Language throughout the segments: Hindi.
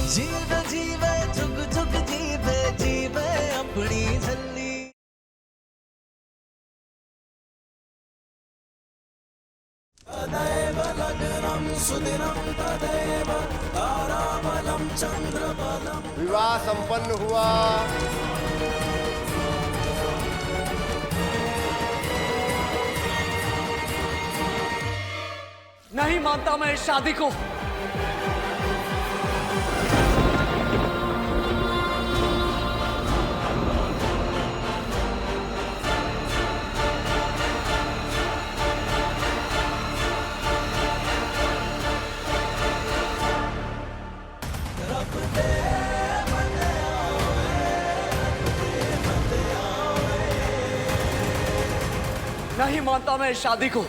जीवे जीवे जुग जुग जीवे जीवे अपनी झल्ली। तदेव लग्नं सुदिनं तदेव ताराबलं चंद्रबलं। विवाह संपन्न हुआ। नहीं मानता मैं इस शादी को। नहीं मानता मैं इस शादी को।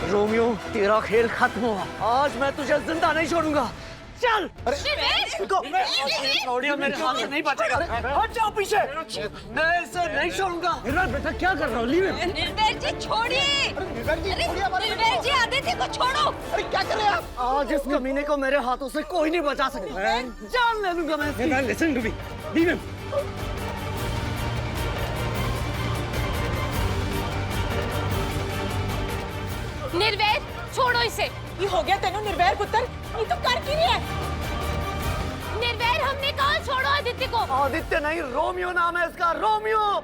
रोमियो, तेरा खेल खत्म हुआ। आज मैं तुझे जिंदा नहीं छोड़ूंगा। चल। अरे छोड़िए, मेरे हाथ से नहीं बचेगा। हट जाओ पीछे। मैं इसे नहीं छोड़ूंगा। बेटा क्या कर रहा हो? निर्भय जी छोड़िए। निर्भय जी आदित्य को छोड़ो। अरे क्या कर रहे हैं आप? आज इस कमीने को मेरे हाथों से कोई नहीं बचा सकता। जान ले लूंगा मैं इसकी। Listen to me, leave him. Nirbhay छोड़ो इसे। ये हो गया तेनू निर्वैर पुत्र, ये तो कर की रही है। निर्भय हमने कहा छोड़ो आदित्य को। आदित्य नहीं, रोमियो नाम है इसका, रोमियो।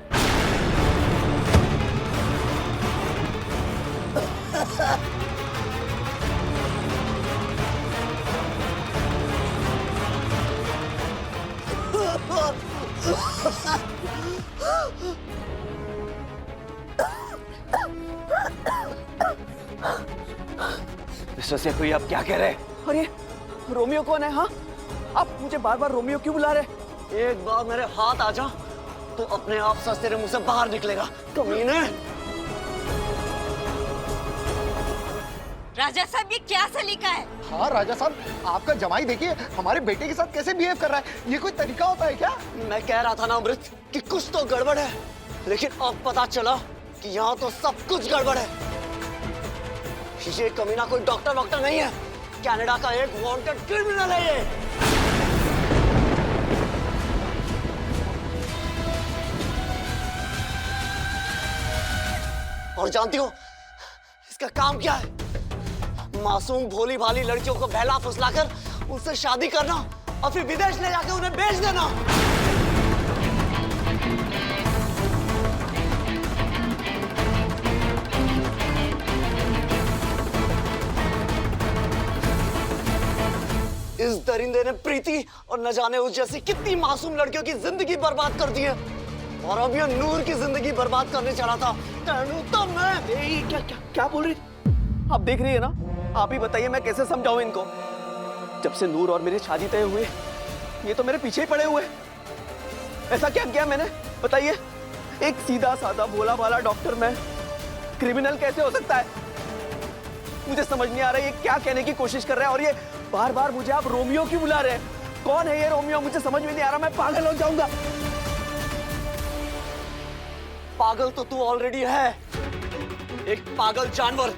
मिस्टर सेफी, आप क्या कह रहे हैं? अरे रोमियो कौन है? हाँ, आप मुझे बार बार रोमियो क्यों बुला रहे? एक बार मेरे हाथ आ जा तो अपने आप सच तेरे मुंह से बाहर निकलेगा, कमीने। राजा साहब ये क्या सलीका है? हाँ राजा साहब, आपका जमाई देखिए हमारे बेटे के साथ कैसे बिहेव कर रहा है। ये कोई तरीका होता है क्या? मैं कह रहा था ना अमृत कि कुछ तो गड़बड़ है, लेकिन अब पता चला कि यहाँ तो सब कुछ गड़बड़ है। ये कमीना कोई डॉक्टर नहीं है, कनाडा का एक वांटेड क्रिमिनल है ये। और जानती हो इसका काम क्या है? मासूम भोली भाली लड़कियों को बहला फुसलाकर उनसे शादी करना और फिर विदेश ले जाकर उन्हें बेच देना। इस दरिंदे ने प्रीति और न जाने उस जैसी कितनी मासूम लड़कियों की जिंदगी बर्बाद कर दी है, और अब ये नूर की जिंदगी बर्बाद करने चला था। तो मैं क्या बोल रही? आप देख रही है ना, आप ही बताइए मैं कैसे समझाऊं इनको। जब से नूर और मेरी शादी तय हुई, ये तो मेरे पीछे ही पड़े हुए। ऐसा क्या किया मैंने बताइए? एक सीधा साधा भोला भाला डॉक्टर मैं क्रिमिनल कैसे हो सकता है? मुझे समझ नहीं आ रहा है ये क्या कहने की कोशिश कर रहा है, और ये बार बार मुझे आप रोमियो क्यों बुला रहे हैं? कौन है ये रोमियो? मुझे समझ में नहीं आ रहा, मैं पागल हो जाऊंगा। पागल तो तू ऑलरेडी है, एक पागल जानवर।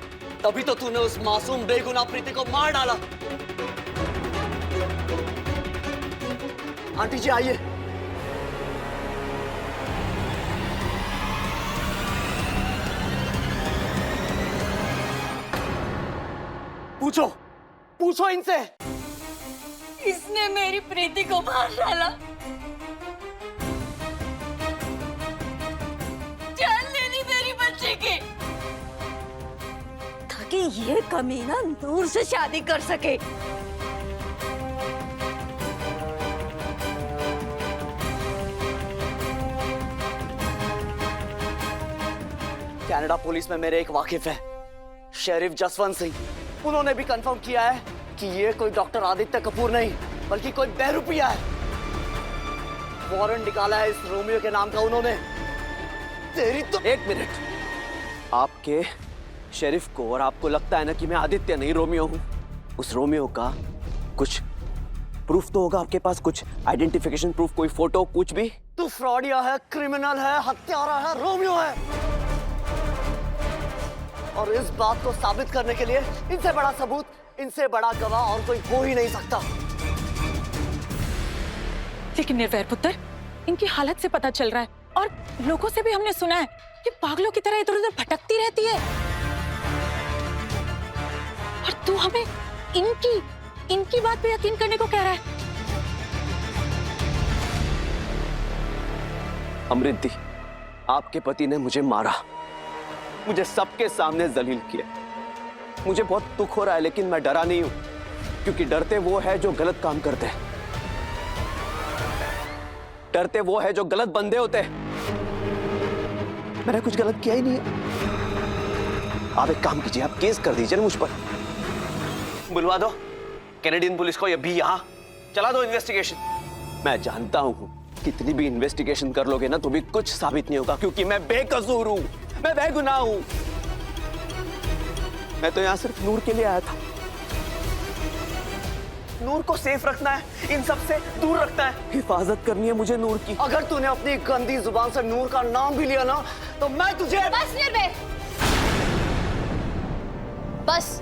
तभी तो तूने उस मासूम बेगुनाह प्रीति को मार डाला। आंटी जी आइए। पूछो इनसे। इसने मेरी प्रीति को मार डाला। जान लेनी मेरी बच्चे की, ताकि ये कमीना नूर से शादी कर सके। कनाडा पुलिस में मेरे एक वाकिफ है, शेरिफ जसवंत सिंह। उन्होंने भी कंफर्म किया है कि ये कोई डॉक्टर आदित्य कपूर नहीं, बल्कि कोई बहरूपिया है। वारंट निकाला है इस रोमियो के नाम का उन्होंने। तेरी तो एक मिनट, आपके शेरिफ को और आपको लगता है ना कि मैं आदित्य नहीं रोमियो हूं। उस रोमियो का कुछ प्रूफ तो होगा आपके पास, कुछ आइडेंटिफिकेशन प्रूफ, कोई फोटो, कुछ भी। तू फ्रॉडिया है, क्रिमिनल है, हत्यारा है, रोमियो है। और इस बात को साबित करने के लिए इनसे बड़ा सबूत, इनसे बड़ा गवाह और कोई हो ही नहीं सकता। लेकिन निर्वैर पुत्र, इनकी हालत से पता चल रहा है और लोगों से भी हमने सुना है कि पागलों की तरह इधर उधर भटकती रहती है। और तू हमें इनकी बात पे यकीन करने को कह रहा है। अमृति, आपके पति ने मुझे मारा, मुझे सबके सामने जलील किया। मुझे बहुत दुख हो रहा है, लेकिन मैं डरा नहीं हूं, क्योंकि डरते वो है जो गलत काम करते हैं। डरते वो है जो गलत बंदे होते हैं। मैंने कुछ गलत किया ही नहीं है। आप एक काम कीजिए, आप केस कर दीजिए ना मुझ पर। बुलवा दो कैनेडियन पुलिस को, ये भी यहां चला दो इन्वेस्टिगेशन। मैं जानता हूं कितनी भी इन्वेस्टिगेशन कर लोगे ना तो भी कुछ साबित नहीं होगा, क्योंकि मैं बेकसूर हूं, मैं बेगुनाह हूं। मैं तो यहां सिर्फ नूर के लिए आया था। नूर को सेफ रखना है, इन सब से दूर रखना है, हिफाजत करनी है मुझे नूर की। अगर तूने अपनी गंदी जुबान से नूर का नाम भी लिया ना तो मैं तुझे। बस निर्भय, बस।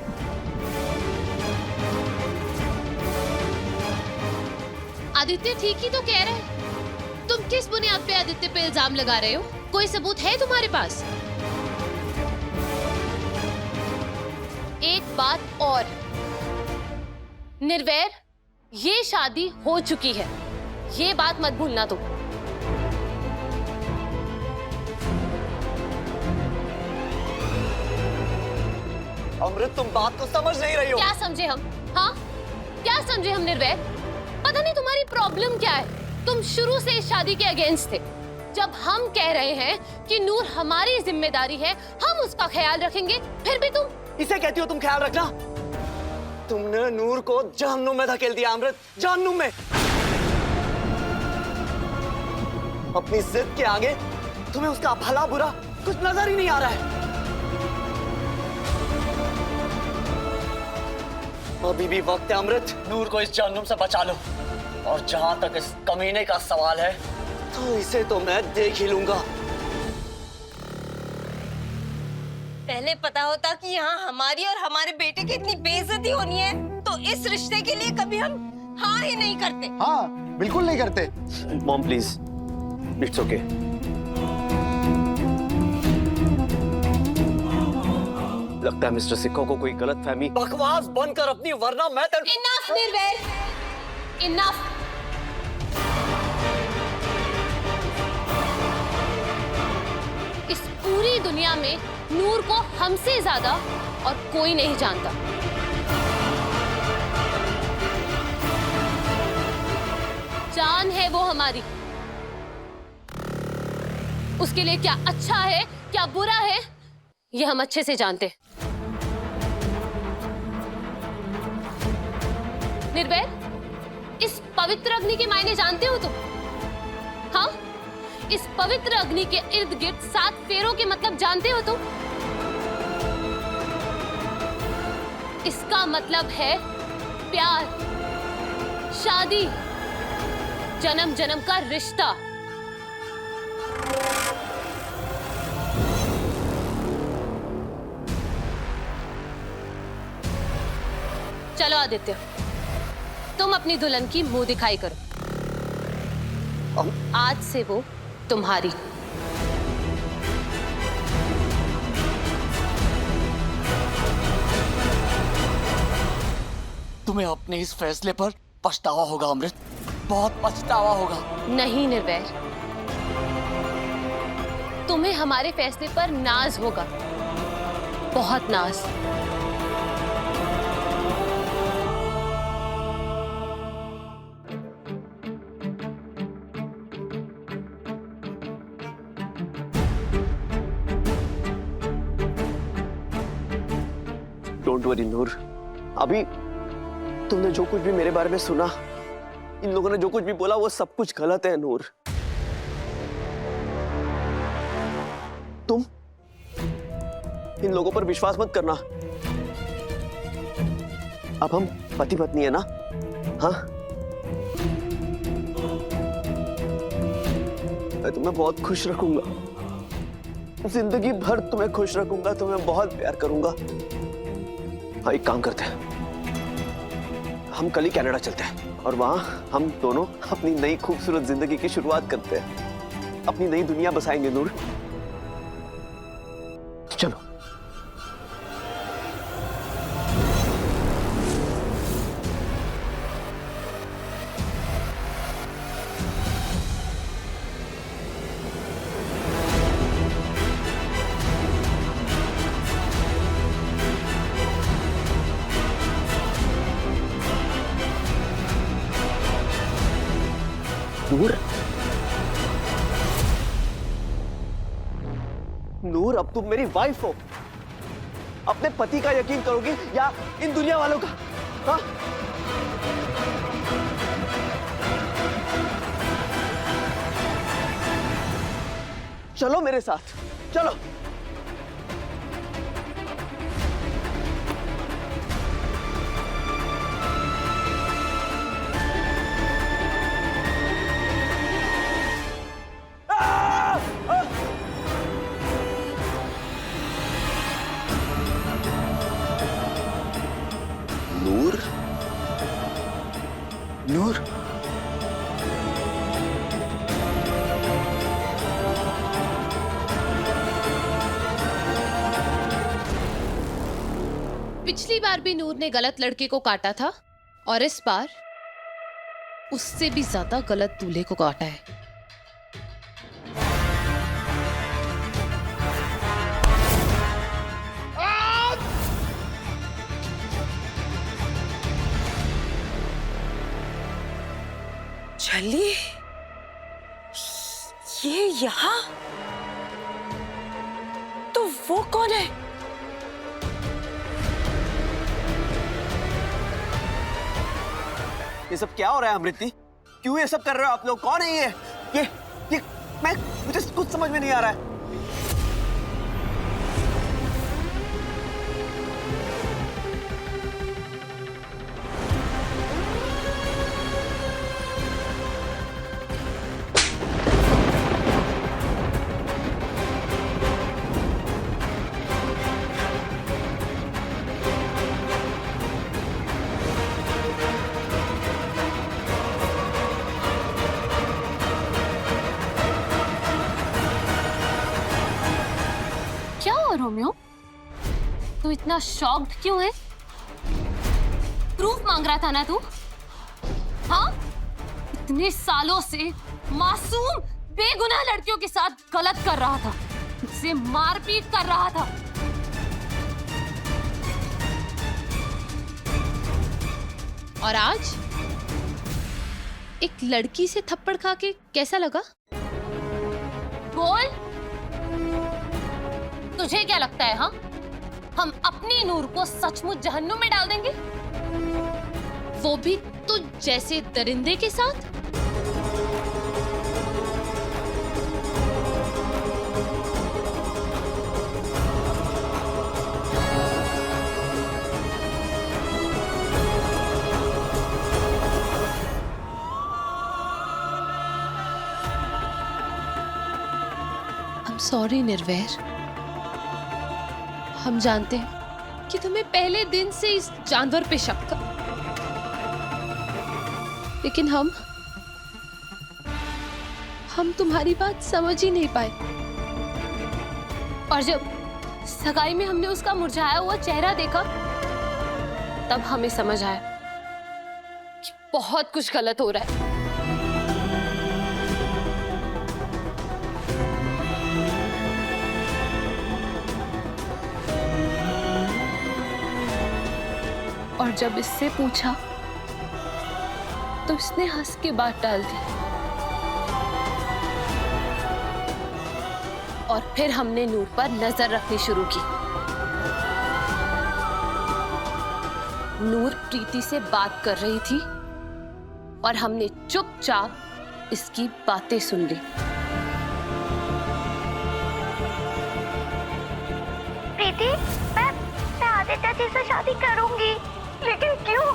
आदित्य ठीक ही तो कह रहे हैं। तुम किस बुनियाद पे आदित्य पे इल्जाम लगा रहे हो? कोई सबूत है तुम्हारे पास? एक बात और, निर्वैर, ये शादी हो चुकी है, ये बात मत भूलना तुम। अमृत, तुम बात को समझ नहीं रही हो। क्या समझे हम? हाँ, क्या समझे हम निर्वैर? पता नहीं तुम्हारी प्रॉब्लम क्या है। तुम शुरू से इस शादी के अगेंस्ट थे। जब हम कह रहे हैं कि नूर हमारी जिम्मेदारी है, हम उसका ख्याल रखेंगे, फिर भी तुम इसे कहती हो तुम ख्याल रखना? तुमने नूर को जहन्नुम में धकेल दिया अमृत, जहन्नुम में। अपनी जिद के आगे तुम्हें उसका भला बुरा कुछ नजर ही नहीं आ रहा है। अभी भी वक्त है अमृत, नूर को इस जहन्नुम से बचा लो। और जहां तक इस कमीने का सवाल है तो इसे तो मैं देख ही लूंगा। पहले पता होता कि यहाँ हमारी और हमारे बेटे की इतनी बेइज्जती होनी है तो इस रिश्ते के लिए कभी हम हाँ ही नहीं करते। हाँ, बिल्कुल नहीं करते। Mom please, it's okay. लगता है मिस्टर सिक्को को कोई गलतफहमी। बकवास बंद कर अपनी, वरना मैं तेरे। इनफ निर्वैर, इनफ। इस पूरी दुनिया में नूर को हमसे ज्यादा और कोई नहीं जानता। जान है वो हमारी। उसके लिए क्या अच्छा है, क्या बुरा है, ये हम अच्छे से जानते हैं। निर्वैर, इस पवित्र अग्नि के मायने जानते हो तुम? हाँ, इस पवित्र अग्नि के इर्द गिर्द 7 फेरों के मतलब जानते हो तुम? इसका मतलब है प्यार, शादी, जन्म जन्म का रिश्ता। चलो आदित्य, तुम अपनी दुल्हन की मुंह दिखाई करो। आज से वो तुम्हारी। तुम्हें अपने इस फैसले पर पछतावा होगा अमृत, बहुत पछतावा होगा। नहीं निर्वैर, तुम्हें हमारे फैसले पर नाज होगा, बहुत नाज। डोंट वरी नूर, अभी तुमने जो कुछ भी मेरे बारे में सुना, इन लोगों ने जो कुछ भी बोला, वो सब कुछ गलत है नूर। इन लोगों पर विश्वास मत करना। अब हम पति पत्नी है ना? हाँ, मैं तुम्हें बहुत खुश रखूंगा, जिंदगी भर तुम्हें खुश रखूंगा, तुम्हें बहुत प्यार करूंगा। हाँ, एक काम करते हैं, हम कल ही कनाडा चलते हैं और वहां हम दोनों अपनी नई खूबसूरत जिंदगी की शुरुआत करते हैं, अपनी नई दुनिया बसाएंगे नूर। चलो। नूर, नूर, अब तुम मेरी वाइफ हो। अपने पति का यकीन करोगी या इन दुनिया वालों का? हाँ? चलो मेरे साथ, चलो। नूर, नूर, पिछली बार भी नूर ने गलत लड़के को काटा था और इस बार उससे भी ज्यादा गलत दूल्हे को काटा है। छली, ये यहाँ? तो वो कौन है? ये सब क्या हो रहा है अमृति? क्यों ये सब कर रहे हो आप लोग? कौन है ये मुझे कुछ समझ में नहीं आ रहा है। रोमियो, तू इतना शॉक्ड क्यों है? प्रूफ मांग रहा था ना तू? हाँ? इतने सालों से मासूम बेगुनाह लड़कियों के साथ गलत कर रहा था, उनसे मारपीट कर रहा था। और आज एक लड़की से थप्पड़ खा के कैसा लगा? बोल, तुझे क्या लगता है? हाँ, हम अपनी नूर को सचमुच जहन्नुम में डाल देंगे, वो भी तुझ जैसे दरिंदे के साथ? I'm sorry निर्वैर, हम जानते हैं कि तुम्हें पहले दिन से इस जानवर पे शक था, लेकिन हम तुम्हारी बात समझ ही नहीं पाए। और जब सगाई में हमने उसका मुरझाया हुआ चेहरा देखा, तब हमें समझ आया कि बहुत कुछ गलत हो रहा है। और जब इससे पूछा तो इसने हंस के बात टाल दी। और फिर हमने नूर पर नजर रखनी शुरू की। नूर प्रीति से बात कर रही थी और हमने चुपचाप इसकी बातें सुन ली। प्रीति, मैं आदित्य जी से शादी करूंगी। लेकिन क्यों?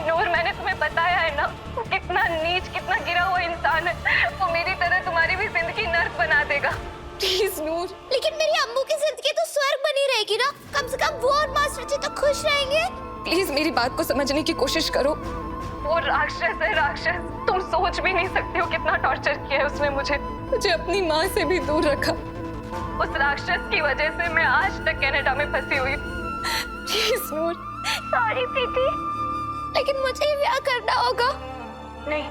नूर, मैंने तुम्हें बताया है ना, वो कितना नीच, कितना गिरा हुआ इंसान है। वो मेरी तरह तुम्हारी भी जिंदगी नर्क बना देगा। प्लीज नूर। लेकिन मेरी अम्मू की जिंदगी तो स्वर्ग बनी रहेगी ना, कम से कम वो और मास्टर जी तो खुश रहेंगे। प्लीज मेरी बात को समझने की कोशिश करो। वो राक्षस है, राक्षस। तुम सोच भी नहीं सकती हो कितना टॉर्चर किया है उसने मुझे अपनी माँ से भी दूर रखा। उस राक्षस की वजह से मैं आज तक कनाडा में फंसी हुई। Please Noor. सॉरी प्रीति, लेकिन मुझे ब्याह करना होगा। नहीं,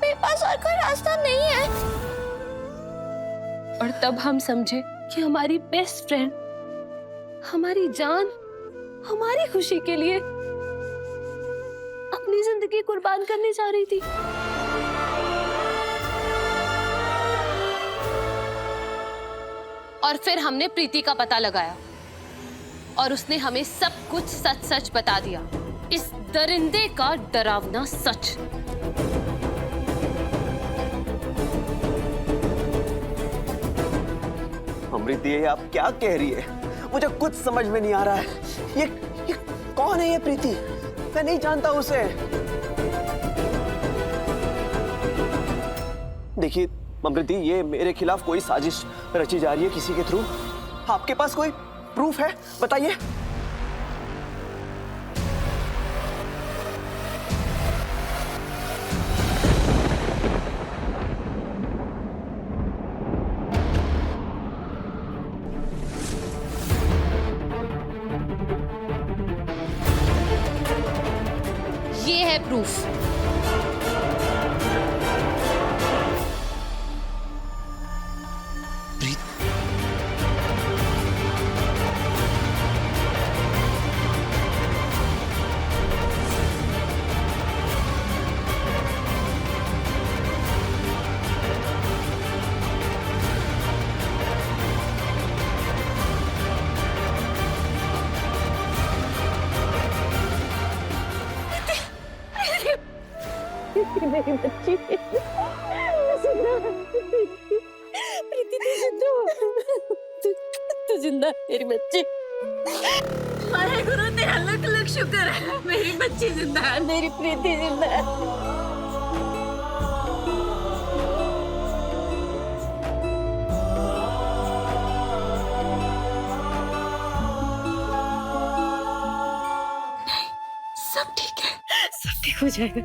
मेरे पास और कोई रास्ता नहीं है। और तब हम समझे कि हमारी बेस्ट फ्रेंड, हमारी जान, हमारी खुशी के लिए अपनी जिंदगी कुर्बान करने जा रही थी। और फिर हमने प्रीति का पता लगाया और उसने हमें सब कुछ सच सच बता दिया, इस दरिंदे का डरावना सच। अमृति, ये आप क्या कह रही है? मुझे कुछ समझ में नहीं आ रहा है। ये कौन है ये प्रीति? मैं नहीं जानता उसे। देखिए अमृति, ये मेरे खिलाफ कोई साजिश रची जा रही है किसी के थ्रू। आपके पास कोई प्रूफ है? बताइए। ये है प्रूफ। मेरी बच्ची प्रीति, तू जिंदा, मेरी बच्ची। अरे गुरु तेरा लख लख शुक्र है, मेरी बच्ची जिंदा है, मेरी प्रीति जिंदा है। सब ठीक है, सब ठीक हो जाएगा।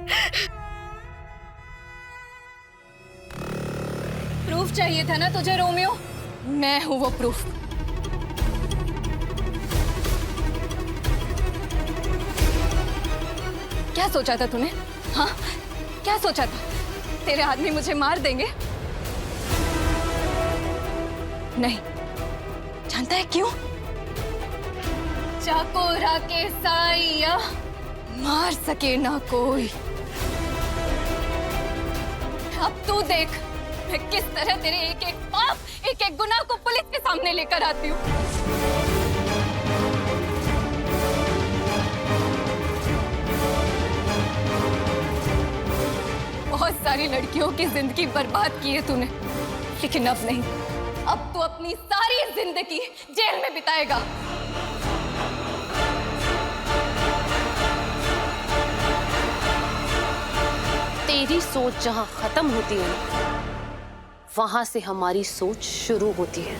प्रूफ चाहिए था ना तुझे रोमियो? मैं हूँ वो प्रूफ। क्या सोचा था तूने? हाँ, क्या सोचा था? तेरे आदमी मुझे मार देंगे? नहीं। जानता है क्यों? चाकोरा के साइया मार सके ना कोई। अब तू देख मैं किस तरह तेरे एक एक पाप, एक एक गुनाह को पुलिस के सामने लेकर आती हूँ। बहुत सारी लड़कियों की जिंदगी बर्बाद की है तूने, लेकिन अब नहीं। अब तू अपनी सारी जिंदगी जेल में बिताएगा। तेरी सोच जहां खत्म होती है, वहां से हमारी सोच शुरू होती है।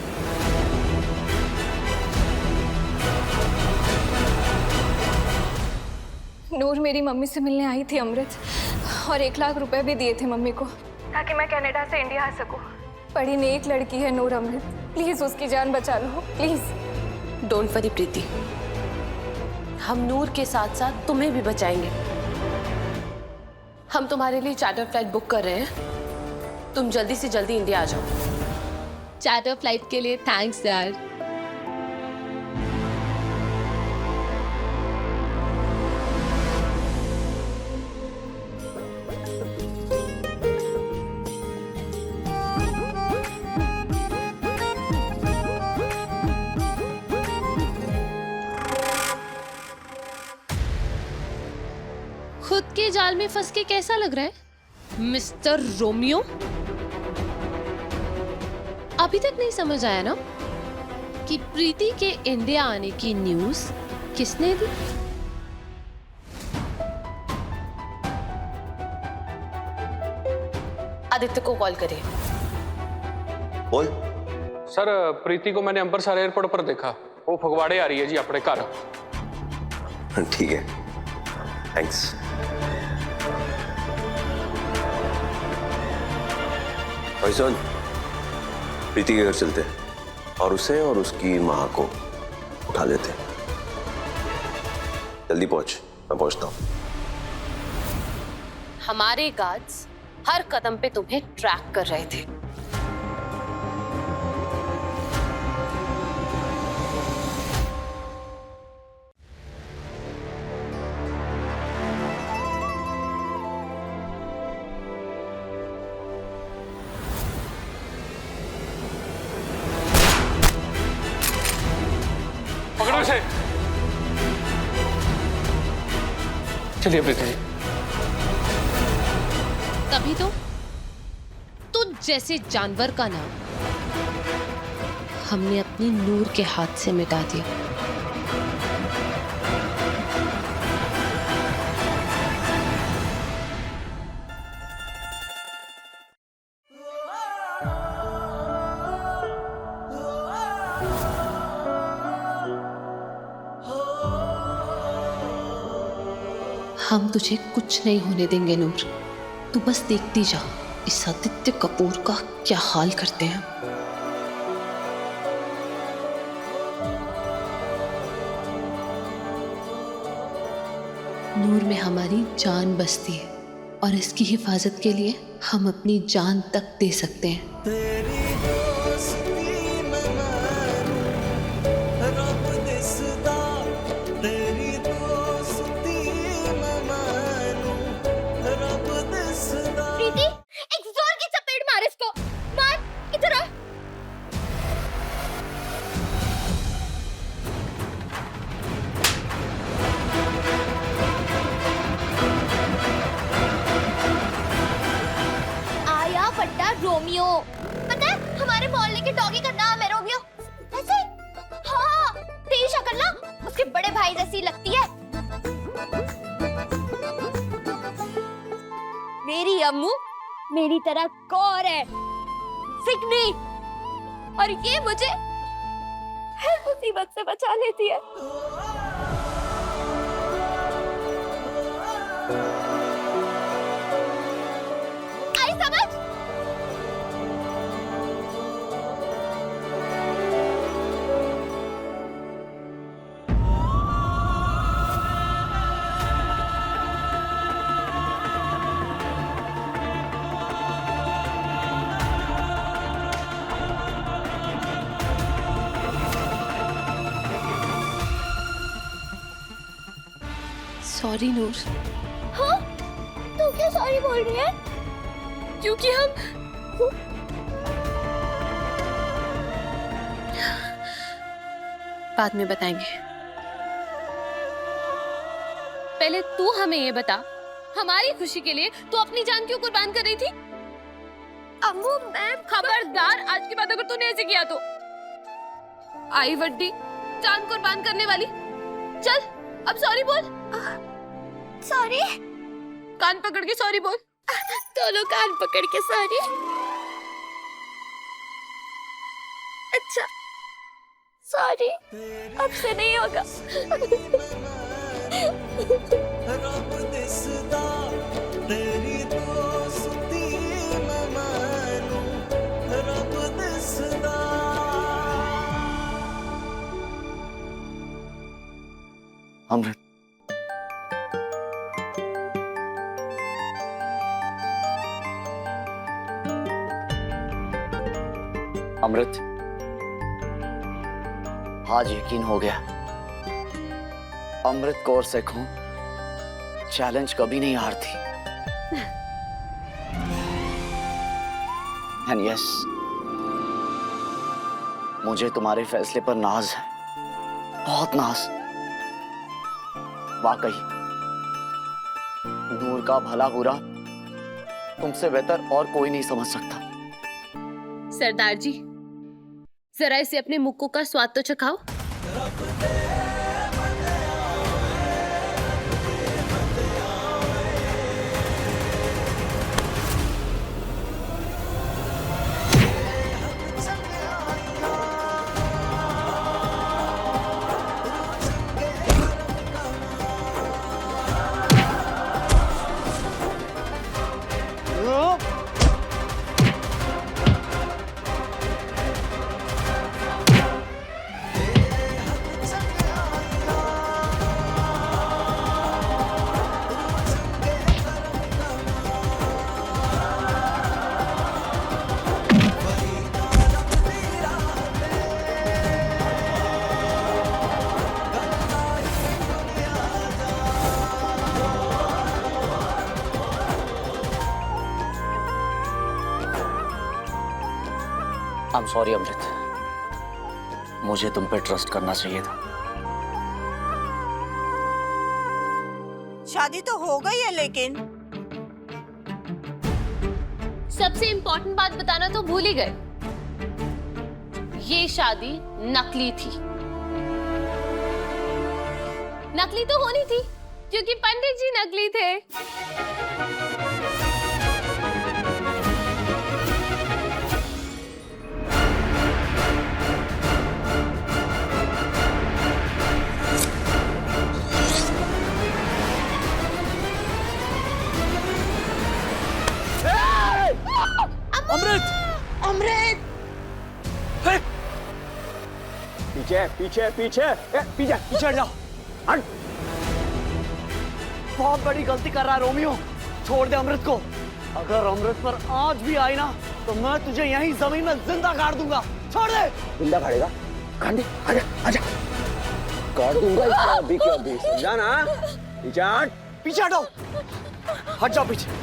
नूर मेरी मम्मी से मिलने आई थी अमृत, और 1 लाख रुपए भी दिए थे मम्मी को ताकि मैं कनाडा से इंडिया आ सकूं। बड़ी नेक लड़की है नूर अमृत, प्लीज उसकी जान बचा लो प्लीज। डोंट वरी प्रीति, हम नूर के साथ साथ तुम्हें भी बचाएंगे। हम तुम्हारे लिए चार्टर फ्लाइट बुक कर रहे हैं, तुम जल्दी से जल्दी इंडिया आ जाओ। चार्टर फ्लाइट के लिए थैंक्स यार। खुद के जाल में फंस के कैसा लग रहा है मिस्टर रोमियो? अभी तक नहीं समझ आया ना? कि प्रीति के इंडिया आने की न्यूज़ किसने दी? आदित्य को कॉल करिए। बोल। सर प्रीति को मैंने अंबरसर एयरपोर्ट पर देखा, वो फगवाड़े आ रही है जी अपने घर। ठीक है, थैंक्स। भाई सुन, प्रीति के घर चलते हैं और उसे और उसकी माँ को उठा लेते हैं। जल्दी पहुंच, मैं पहुंचता हूँ। हमारे गार्ड्स हर कदम पे तुम्हें ट्रैक कर रहे थे। पकड़ो इसे। चलिए प्रीति जी। तभी तो तुझ जैसे जानवर का नाम हमने अपनी नूर के हाथ से मिटा दिया। हम तुझे कुछ नहीं होने देंगे नूर, तू बस देखती जा इस आदित्य कपूर का क्या हाल करते हैं। नूर में हमारी जान बसती है और इसकी हिफाजत के लिए हम अपनी जान तक दे सकते हैं। तेरी दोस्ती में मैं रब दिसदा, तेरी दोस्ती में मैं रब दिसदा। प्रीति एक जोर की चपेट मार इसको, मार, इधर आ। आया बड्डा रोमियो, पता है हमारे मोहल्ले के डॉगी का नाम है रोमियो। ऐसे? हाँ, तेरी शक्ल ना उसके बड़े भाई जैसी लगती है। मेरी अम्मू मेरी तरह कौर है, सिकनी, और ये मुझे हर मुसीबत से बचा लेती है। आई समझ? सॉरी नूर। हाँ? तू क्यों सॉरी बोल रही है? क्योंकि हम बाद में बताएंगे। पहले तू हमें ये बता, हमारी खुशी के लिए तू अपनी जान क्यों कुर्बान कर रही थी? अम्मू मैं खबरदार, आज के बाद अगर तूने ऐसे किया तो आई वड्डी जान कुर्बान करने वाली। चल अब सॉरी बोल। सॉरी। कान पकड़ के सॉरी बोल। दोनों कान पकड़ के सॉरी। अच्छा सॉरी, अब से नहीं होगा। रब दिसदा, तेरी दोस्ती में मैं रब दिसदा। अमृत, अमृत, आज यकीन हो गया, अमृत कौर से खून चैलेंज कभी नहीं हारती। एंड यस, मुझे तुम्हारे फैसले पर नाज है, बहुत नाज। वाकई नूर का भला बुरा तुमसे बेहतर और कोई नहीं समझ सकता। सरदार जी, जरा इसे अपने मुक्कू का स्वाद तो चखाओ। I'm sorry अमृत, मुझे तुम पे ट्रस्ट करना चाहिए था। शादी तो हो गई है लेकिन सबसे इम्पोर्टेंट बात बताना तो भूल ही गए, ये शादी नकली थी। नकली तो होनी थी क्योंकि पंडित जी नकली थे। अमृत! अमृत पीछे पीछे पीछे पीछे पीछे हट जाओ, हट। बहुत बड़ी गलती कर रहा है रोमियो, छोड़ दे अमृत को। अगर अमृत पर आज भी आई ना तो मैं तुझे यहीं जमीन में जिंदा गाड़ दूंगा। छोड़ दे। जिंदा गाड़ेगा? गांधी, आजा आजा, गाड़ दूंगा इसको अभी के अभी, समझा ना? पीछे हट, पीछे हटो, हट जाओ पीछे।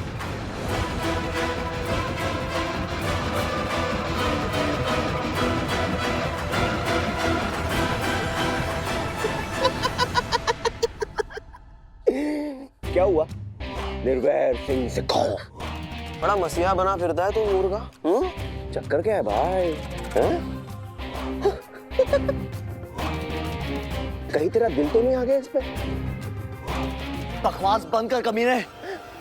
क्या हुआ? निर्वैर सिंह से कहो। बड़ा मसीहा बना फिरता है तू मुर्गा। चक्कर क्या है भाई? कहीं तेरा दिल तो नहीं आ गया इस पे? बकवास बंद कर कमीने,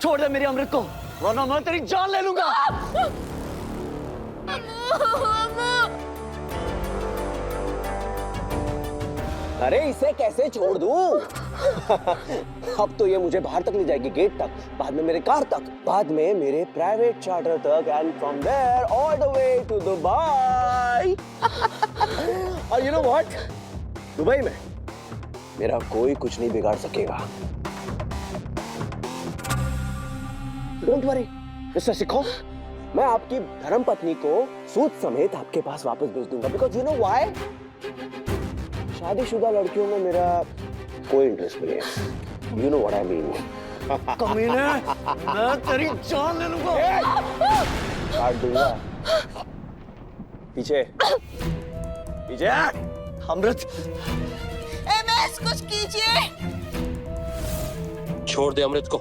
छोड़ दे मेरी अमृत को वरना मैं तेरी जान ले लूंगा। अरे इसे कैसे छोड़ दूं? अब तो ये मुझे बाहर तक ले जाएगी, गेट तक, बाद में मेरे कार तक, बाद में मेरे प्राइवेट चार्टर तक, and from there all the way to Dubai. और यू नो व्हाट? दुबई में मेरा कोई कुछ नहीं बिगाड़ सकेगा। डोंट वरी मिस्टर सिखो, मैं आपकी धर्मपत्नी को सूद समेत आपके पास वापस भेज दूंगा, बिकॉज यू नो व्हाई? शादीशुदा लड़कियों में मेरा कोई इंटरेस्ट नहीं है। You know what I mean. कमीने, मैं तेरी जान ले लूंगा। काट दूंगा। पीछे पीछे। अमृत, एमएस कुछ कीजिए। छोड़ दे अमृत को।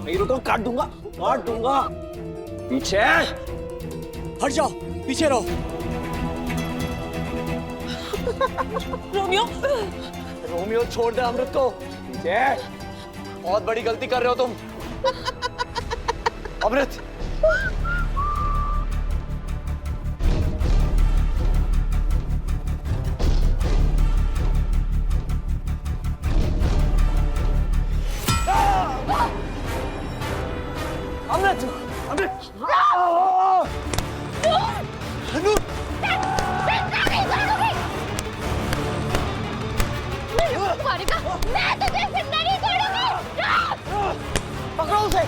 नहीं रुको, काट दूंगा, काट दूंगा। पीछे हट जाओ, पीछे रहो। रोमियो, रोमियो छोड़ दे अमृत को। पीछे। बहुत बड़ी गलती कर रहे हो तुम। अमृत, अमृत, अमृत, अनु, मैं तुझे जिंदा नहीं छोड़ूंगी। पकड़ो उसे।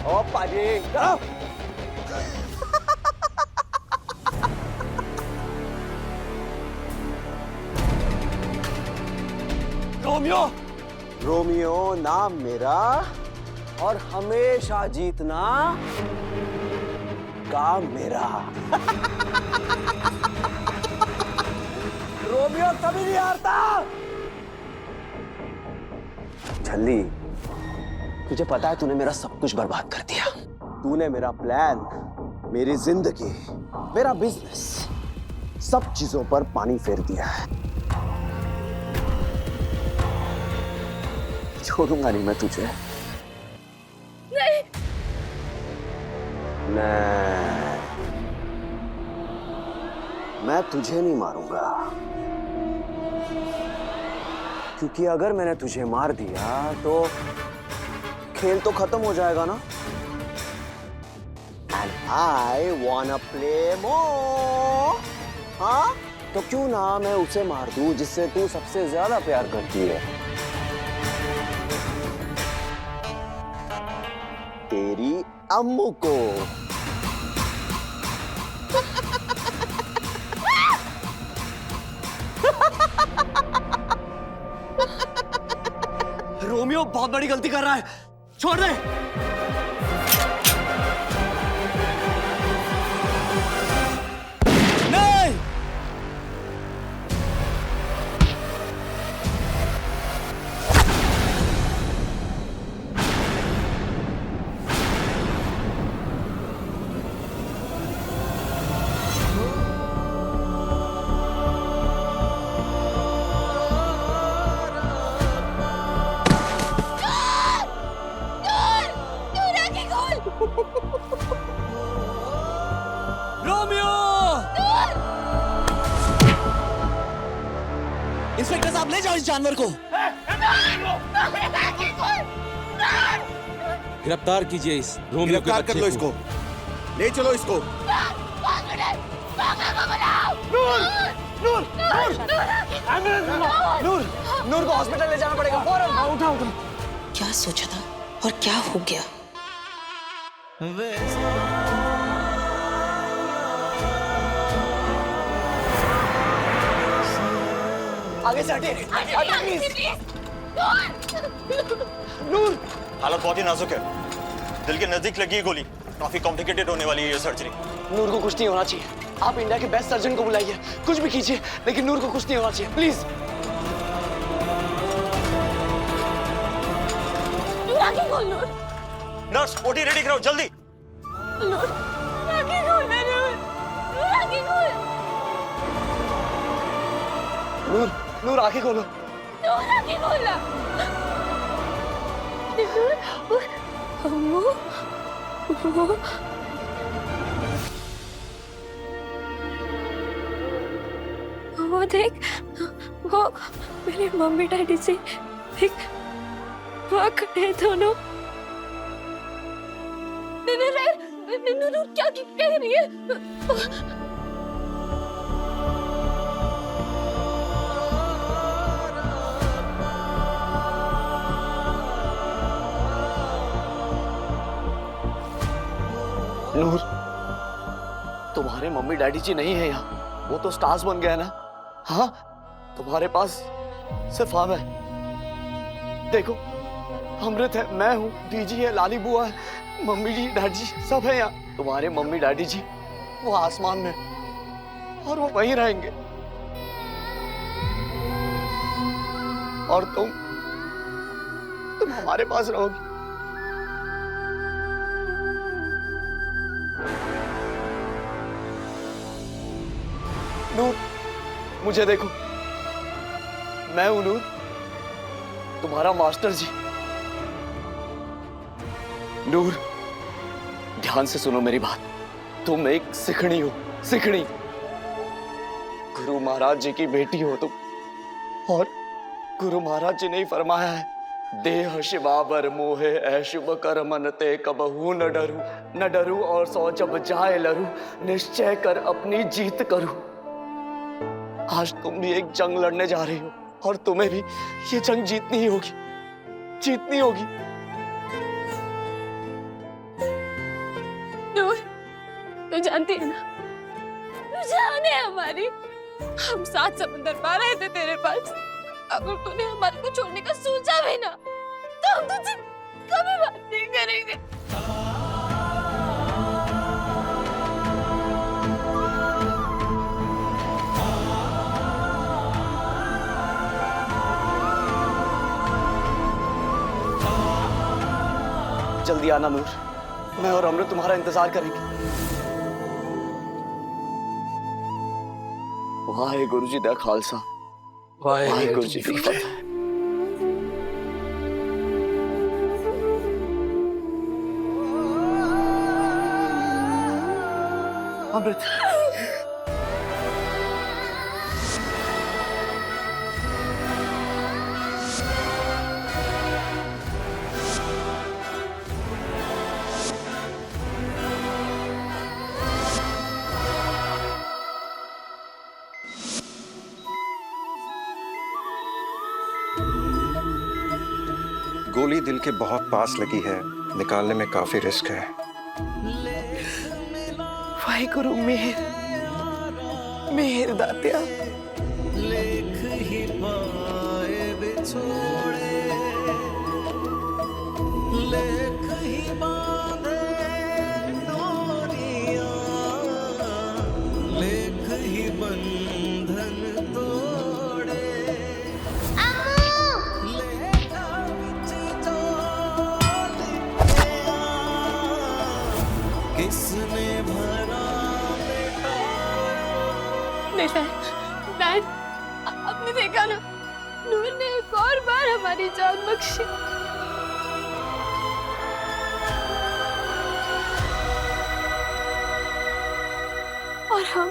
ओ पाजी, चलो। रोमियो, रोमियो नाम मेरा और हमेशा जीतना काम मेरा। रोमियो कभी नहीं हारता। झल्ली, तुझे पता है तूने मेरा सब कुछ बर्बाद कर दिया। तूने मेरा प्लान, मेरी जिंदगी, मेरा बिजनेस, सब चीजों पर पानी फेर दिया है। छोड़ूंगा नहीं मैं तुझे। नहीं। नहीं, मैं तुझे नहीं मारूंगा, क्योंकि अगर मैंने तुझे मार दिया तो खेल तो खत्म हो जाएगा ना। And I wanna play more। हाँ, तो क्यों ना मैं उसे मार दूं जिससे तू सबसे ज्यादा प्यार करती है, तेरी अम्मू को। रोमियो बहुत बड़ी गलती कर रहा है, छोड़ दे। नहीं। रोमियो! इंस्पेक्टर साहब ले जाओ इस जानवर को। गिरफ्तार कीजिए इस रोमियो के बच्चे को। इसको ले चलो इसको। नूर को हॉस्पिटल ले जाना पड़ेगा फौरन। उठा उठा। क्या सोचा था और क्या हो गया? आगे से हटिए, हटिए प्लीज। नूर, हालत बहुत ही नाजुक है, दिल के नजदीक लगी है गोली, काफी कॉम्प्लिकेटेड होने वाली है ये सर्जरी। नूर को कुछ नहीं होना चाहिए। आप इंडिया के बेस्ट सर्जन को बुलाइए, कुछ भी कीजिए, लेकिन नूर को कुछ नहीं होना चाहिए, प्लीज। नर्स, ओटी रेडी कराओ जल्दी। नूर, नूर आंखें खोलो। वो देख, वो मेरे मम्मी डैडी से देख, वो खड़े हैं दोनों। नूर क्या कह रही है? नूर, तुम्हारे मम्मी डैडी जी नहीं है यहाँ, वो तो स्टार्स बन गए ना। हाँ, तुम्हारे पास सिर्फ हम है। देखो, अमृत है, मैं हूँ, दीजी है, लाली बुआ है, मम्मी जी डैडी जी सब है यहाँ। तुम्हारे मम्मी डैडी जी वो आसमान में, और वो वहीं रहेंगे, और तुम हमारे पास रहोगी। नूर, मुझे देखो, मैं हूं नूर, तुम्हारा मास्टर जी। नूर, ध्यान से सुनो मेरी बात, तुम एक सिखणी हो, सिखणी। गुरु महाराज जी की बेटी हो तुम, और गुरु महाराज जी ने ही फरमाया है, देह शिवावर मोहे ऐ शुभ कर मन ते कबहू न डरू और सौ जब जाए लरू, निश्चय कर अपनी जीत करूं। आज तुम भी एक जंग लड़ने जा रही हो, और तुम्हें भी ये जंग जीतनी ही होगी, जीतनी होगी। नूर, तू जानती है ना, तू जान है हमारी, हम 7 समंदर पार आए थे तेरे पास। अगर तूने हमारे को छोड़ने का सोचा भी ना, तो हम तुझसे कभी बात नहीं करेंगे। जल्दी आना नूर, मैं और अमृत तुम्हारा इंतजार करेंगे। वाहेगुरु जी दा खालसा, वाहेगुरु जी की फतेह। अमृत, गोली दिल के बहुत पास लगी है, निकालने में काफी रिस्क है। वाहेगुरु मेहर, मेहर दात्या। लेख ही पाए बिछोड़े, लेख ही बांधे डोरियां, लेख ही बंधन तोड़े। लेखा बिच जो लिखिया, किसने भरा डैड, आपने देखा ना, नूर ने एक और बार हमारी जान बख्शी। और हम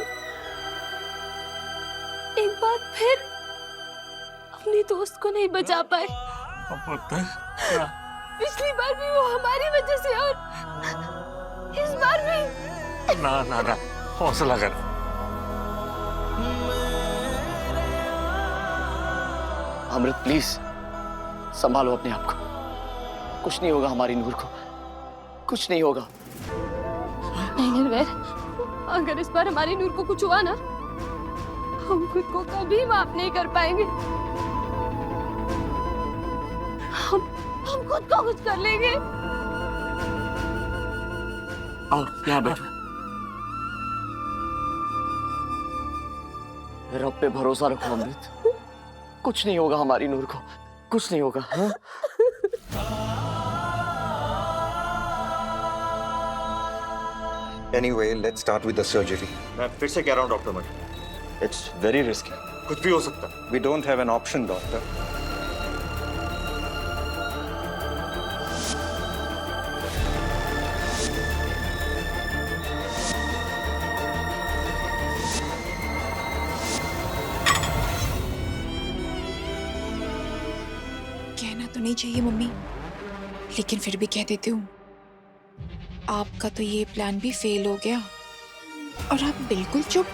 एक बार फिर अपनी दोस्त को नहीं बचा पाए। पिछली बार भी वो हमारी वजह से, और इस बार भी। ना ना ना, हौसला कर। अमृत प्लीज संभालो अपने आप को, कुछ नहीं होगा हमारी नूर को, कुछ नहीं होगा। नहीं निर्वैर, अगर इस बार हमारी नूर को कुछ हुआ ना, हम खुद को कभी माफ नहीं कर पाएंगे। हम खुद को कुछ कर लेंगे। आओ यहाँ बैठो। रब पे भरोसा रखो अमृत, कुछ नहीं होगा हमारी नूर को, कुछ नहीं होगा। हाँ? Anyway, let's start with the surgery. मैं फिर से कह रहा हूँ doctor Mani, it's very risky, कुछ भी हो सकता है। We don't have an option, doctor. कहना तो नहीं चाहिए मम्मी, लेकिन फिर भी कह देती हूँ। आपका तो ये प्लान भी फेल हो गया और आप बिल्कुल चुप।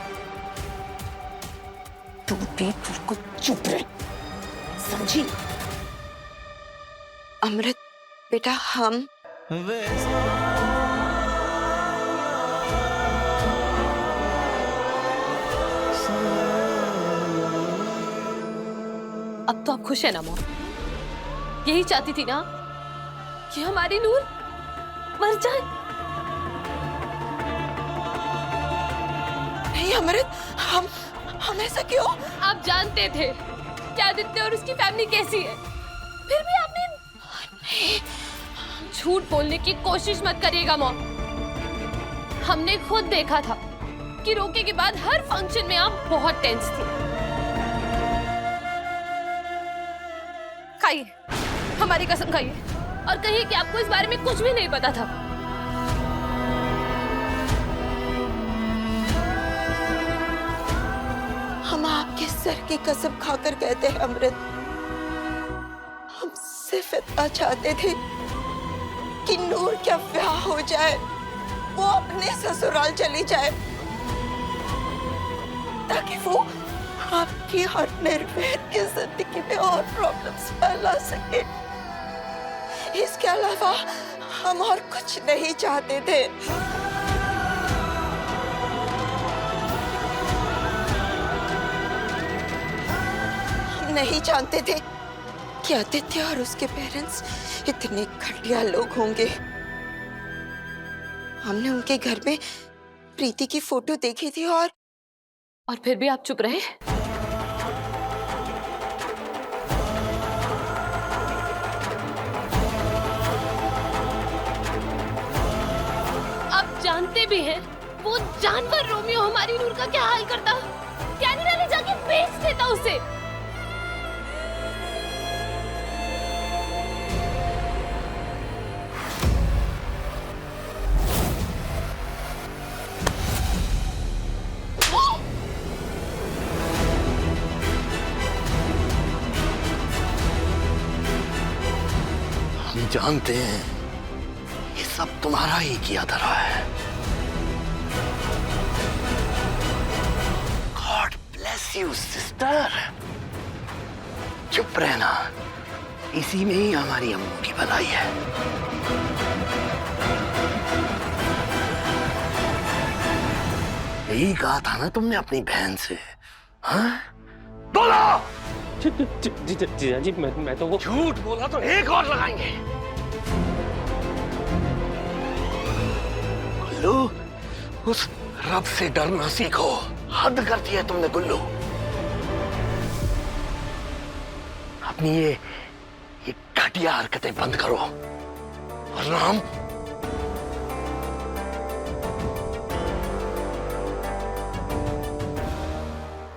तू भी बिल्कुल चुप रह, समझी? अमृत बेटा, हम अब तो आप खुश है ना मॉम? यही चाहती थी ना कि हमारी नूर मर जाए? नहीं अमृत, हम ऐसा क्यों? आप जानते थे कि आदित्य और उसकी फैमिली कैसी है, फिर भी आपने झूठ बोलने की कोशिश मत करिएगा मॉम। हमने खुद देखा था कि रोके के बाद हर फंक्शन में आप बहुत टेंस थी। खाइए, हमारी कसम खाइए और कहिए कि आपको इस बारे में कुछ भी नहीं पता था। हम आपके सर की कसम खाकर कहते हैं अमृत, हम सिर्फ इतना चाहते थे कि नूर का ब्याह हो जाए, वो अपने ससुराल चली जाए, ताकि वो आपकी और निर्भय की जिंदगी में और प्रॉब्लम्स फैला सके। इसके अलावा हम और कुछ नहीं चाहते थे। हम नहीं जानते थे कि आदित्य और उसके पेरेंट्स इतने घटिया लोग होंगे। हमने उनके घर में प्रीति की फोटो देखी थी और फिर भी आप चुप रहे? जितने भी हैं, वो जानवर रोमियो हमारी नूर का क्या हाल करता? कनाडा ले जाके बेच देता उसे। हम जानते हैं ये सब तुम्हारा ही किया धरा है। God bless you sister. चुप रहना, इसी में ही हमारी अम्मू की भलाई है। यही कहा था ना तुमने अपनी बहन से, हाँ? बोलो। जीजा जी मैं तो वो झूठ बोला तो एक और लगाएंगे। गुल्लू, उस रब से डरना सीखो। हद कर दी है तुमने गुल्लू। अपनी ये घटिया हरकतें बंद करो वरना हम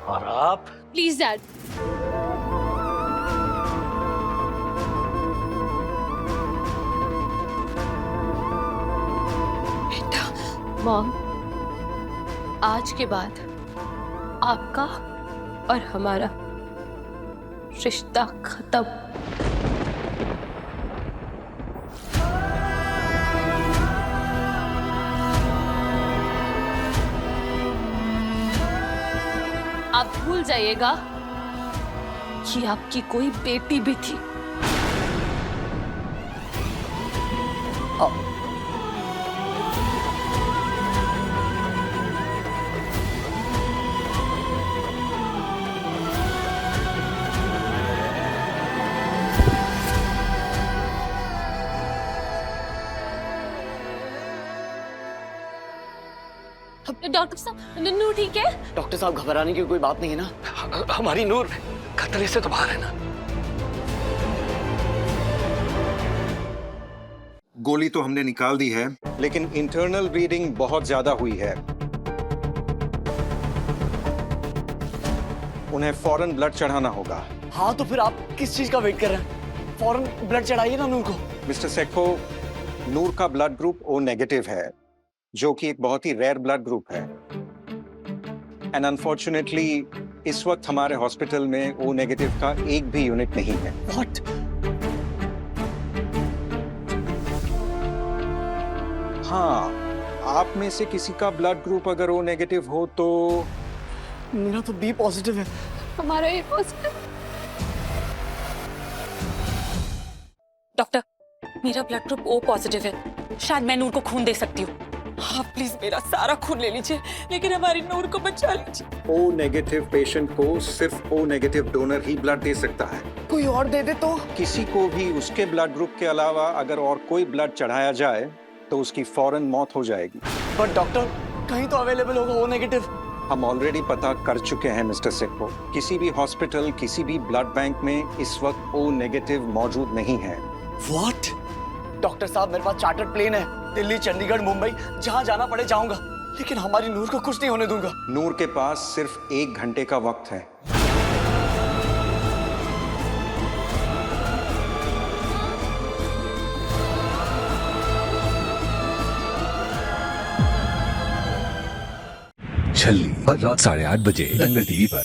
और आप प्लीज डैड, मॉम, आज के बाद आपका और हमारा रिश्ता खत्म। आप भूल जाइएगा कि आपकी कोई बेटी भी थी। डॉक्टर साहब, नूर ठीक है? डॉक्टर साहब, घबराने की कोई बात नहीं है ना। हमारी नूर खतरे से तो बाहर है ना। गोली तो हमने निकाल दी है, लेकिन इंटरनल ब्लीडिंग बहुत ज्यादा हुई है। उन्हें फौरन ब्लड चढ़ाना होगा। हाँ, तो फिर आप किस चीज का वेट कर रहे हैं? फौरन ब्लड चढ़ाइए ना नूर को। मिस्टर सेखो, नूर का ब्लड ग्रुप ओ नेगेटिव है, जो कि एक बहुत ही रेयर ब्लड ग्रुप है। एंड अनफॉर्चुनेटली इस वक्त हमारे हॉस्पिटल में ओ नेगेटिव का एक भी यूनिट नहीं है। What? हाँ, आप में से किसी का ब्लड ग्रुप अगर ओ नेगेटिव हो तो मेरा तो बी पॉजिटिव है। हमारा ए पॉजिटिव। डॉक्टर, मेरा ब्लड ग्रुप ओ पॉजिटिव है। शायद मैं नूर को खून दे सकती हूँ। हाँ प्लीज मेरा सारा खून ले लीजिए, लेकिन हमारी नूर को बचा लीजिए। ओ नेगेटिव पेशेंट को सिर्फ ओ नेगेटिव डोनर ही ब्लड दे सकता है। कोई और दे दे तो? किसी को भी उसके ब्लड ग्रुप के अलावा अगर और कोई ब्लड चढ़ाया जाए तो उसकी फौरन मौत हो जाएगी। पर डॉक्टर, कहीं तो अवेलेबल होगा ओ नेगेटिव। हम ऑलरेडी पता कर चुके हैं मिस्टर सेखो। किसी भी हॉस्पिटल, किसी भी ब्लड बैंक में इस वक्त ओ नेगेटिव मौजूद नहीं है। What? डॉक्टर साहब, मेरे पास चार्टर्ड प्लेन है। दिल्ली, चंडीगढ़, मुंबई, जहां जाना पड़े जाऊंगा, लेकिन हमारी नूर को कुछ नहीं होने दूंगा। नूर के पास सिर्फ 1 घंटे का वक्त है। छल्ली, रात 8:30 बजे दंगल टीवी पर।